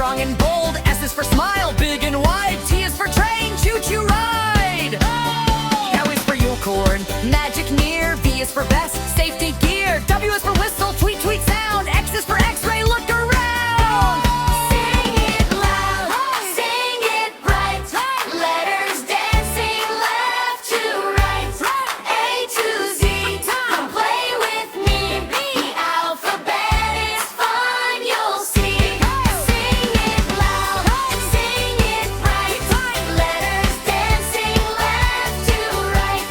strong and bold. S is for smile, big and wide. T is for train, choo-choo ride. U is for unicorn, magic near. V is for vest, safety gear. W is for whistle, tweet, tweet sound. X is for x-ray, look around. Sing it loud, sing it bright. Letters dancing left to right. A to Z, come play with me. The alphabet is fun, you'll see. Sing it loud, sing it bright. Letters dancing left to right.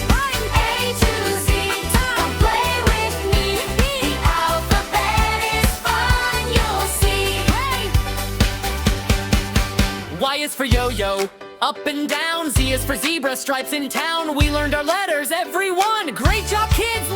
A to Z, come play with me. The alphabet is fun, you'll see. Y is for yo-yo, up and down. Z is for zebra, stripes in town. We learned our letters, everyone. Great job, kids.